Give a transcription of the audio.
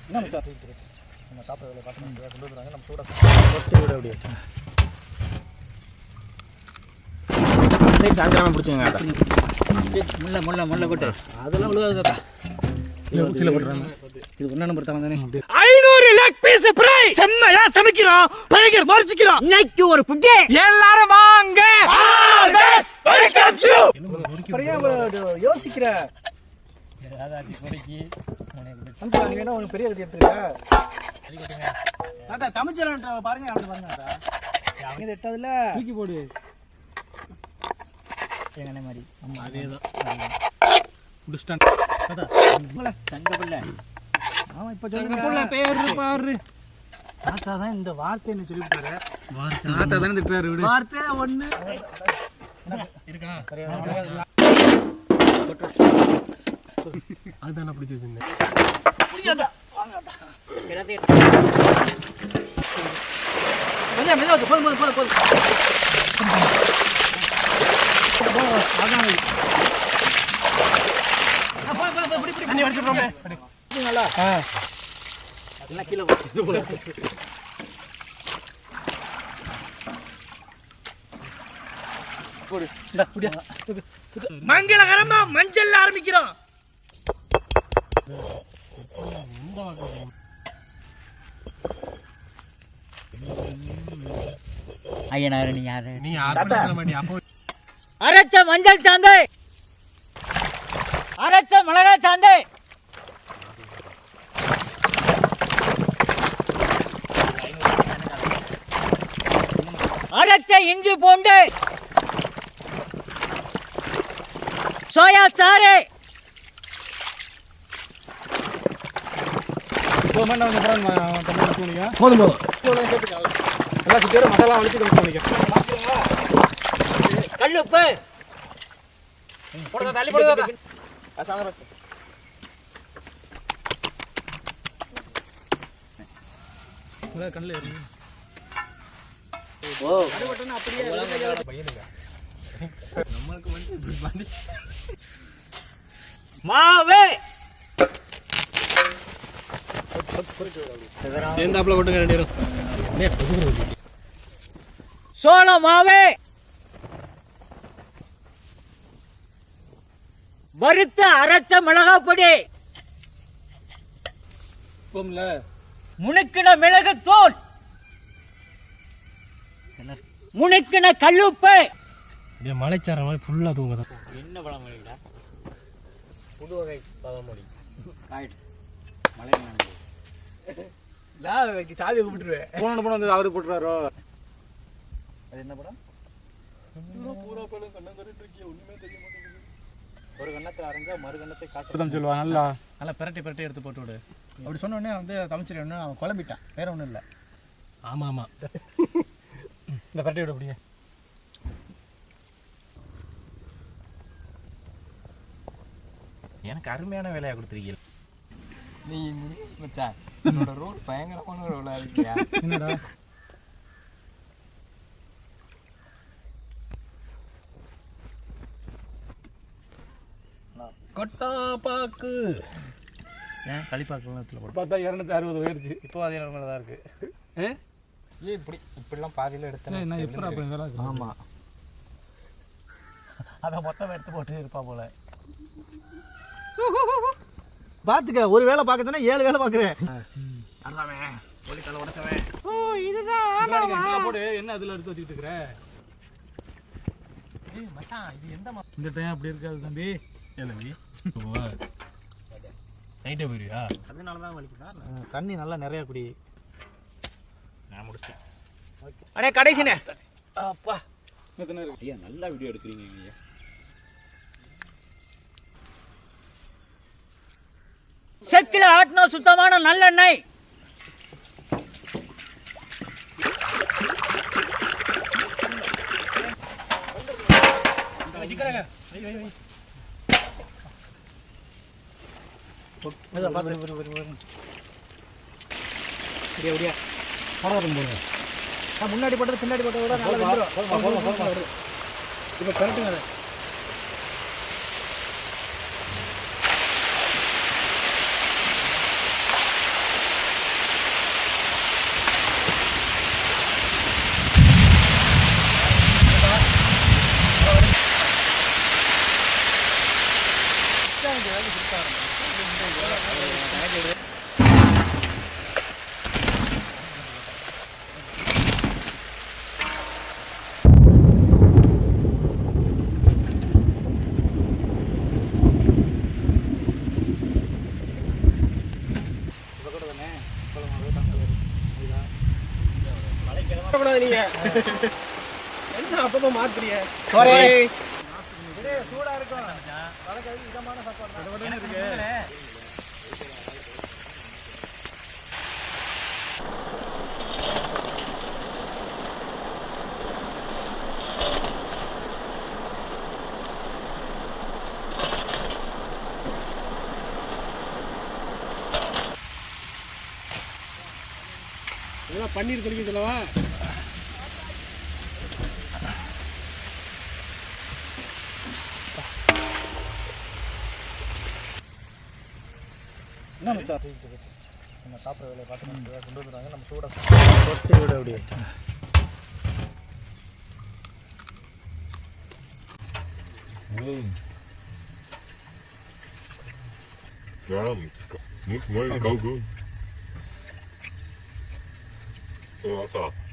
என்ன மச்சான் நம்ம சாப்பிட்ற வேலையை பார்த்து கொண்டு வந்துடுறாங்க. நம்ம சூடாக ரொட்டி விட அப்படியே சாயந்தரமாக பிடிச்சிங்க. முல்லை முல்லை முல்லை கொட்டு அதெல்லாம் விழுவாதுக்கா. கீழே போட்டுறாங்க. இது ஒன்றா நம்பர் தான் தானே. 500 லெக் பீஸ் ஃப்ரை செம்மையா சமைக்கிறோம். பயங்கர மரிச்சிக்கிறோம். இன்னைக்கு ஒரு புட்டி எல்லாரும் வாங்க. வெல்கம் டு ஃப்ரையா யோசிக்கிற ராதாஜி கோரிக்கி அந்த நீ வேணா ஒரு பெரிய கட்டி எடுத்துக்க. தாத்தா தமிழ்ச்சலன்ட்ட பாருங்க அப்படி பாருங்க தாத்தா. அங்க எட்டதுல தூக்கி போடு. எங்கனே மாதிரி. ஆமா அதேதான். குடிஸ்டான் தாத்தா. போல தங்க புள்ள. ஆமா இப்ப சொல்லுங்க புள்ள பேர் பாரு. தாத்தா தான் இந்த வார்த்தை என்ன சொல்லிட்டாரு. வார்த்தை தாத்தா தான் திட்டாரு விடு. வார்த்தை ஒண்ணு இருக்கா? அதுதான் அப்படி வச்சிருந்தேன். புரியாதா? வாங்கடா. எல்லாத்தையும் கொஞ்சம் மெதுவா போடு. அதான் அண்ணி வச்சிரோமே. நல்லா எல்லாம் கீழே போடு. போடு. இந்த புடியா. மங்களகரமா மஞ்சள் ஆரம்பிக்கிறோம். ஐயனாரு நீ யாரு? நீ யாரு? அரைச்ச மஞ்சள் சாந்து, அரைச்ச மிளகாய் சாந்து, அரைச்ச இஞ்சி பூண்டு, சோயா சாறு, கல்லுப்பு தள்ளி போடுதா. மாவு சேர்ந்தாப்புல கொட்டுங்க ரெண்டு பேரும். சோள மாவு, வறுத்த அரைச்ச மிளகாய் பொடி, முணுக்கின மிளகு தூள், முணுக்கின கல்லுப்பு. மலைச்சார மாதிரி ஃபுல்லா தூங்குது. என்ன பழமொழிடா? புது வகை பழமொழி. மலை சாதி கூப்பிட்டுருவேன். போன படம் வந்து அவரு போட்டுறாரோ. அது என்ன படம்? பூரா படம் கண்ணங்கரிட்டு இருக்கிய ஒண்ணுமே தெரிய மாட்டேங்குது. ஒரு கண்ணத்தில் அரைஞ்சா மறு கண்ணத்தை காட்டுதான் சொல்லுவா. நல்லா நல்லா பிரட்டி எடுத்து போட்டு விடு. அப்படி சொன்ன உடனே வந்து தமிழ்ச்சரி ஒன்று அவன் குழம்பிட்டான். வேற ஒன்றும் இல்லை. ஆமாம் ஆமாம். இந்த பிரட்டி விட அப்படிங்க. எனக்கு அருமையான வேலையாக கொடுத்துருக்கீங்க நீ மச்சான். என்னோட ரோல் பயங்கரமான ரோலாக இருக்கியா? என்னடா கொட்டா பாக்கு ஏன் களிப்பாக்கு பார்த்தா 260 போயிடுச்சு. இப்போ அதே நிலமையில தான் இருக்கு. ஏன் இப்படிலாம் பாதியில் எடுத்தேன் எப்படி? ஆமாம் அதை மொத்தம் எடுத்து போட்டு இருப்பா போல. பார்த்துக்க ஒரு வேலை பார்க்கறதுனா 7 வேலை பார்க்குறேன். போடு என்ன அதில் எடுத்து வச்சுக்கிட்டு இருக்கிற? இந்த டைம் அப்படி இருக்காது தம்பி. ஏன் தம்பி நைட்டே போயிருவியா? அதனால தான் வலிக்குதா? தண்ணி நல்லா நிறையா குடி. நான் முடிச்சேன். அடே கடைசினே அப்பா ஐயா நல்லா வீடியோ எடுக்கிறீங்க ஐயா. செக்கில ஆட்டின சுத்தமான நல்லெண்ணெய், முன்னாடி போட்டது பின்னாடி போட்டதை விட நல்லா இப்போ கரெக்டுங்க. நீங்க என்ன அப்பப்ப மாத்துறீங்க சூடா இருக்கும் இதமான சாப்பாடு இருக்கு இதெல்லாம் பன்னீர் தெளிக்குதுல்லவா என்ன சார் நம்ம சாப்பிட்ற வேலையை பார்த்து கொண்டு வந்துடுறாங்க நம்ம சூடாக தொட்டு விட அப்படியே Ja, moet mooi koken. Ja, dat.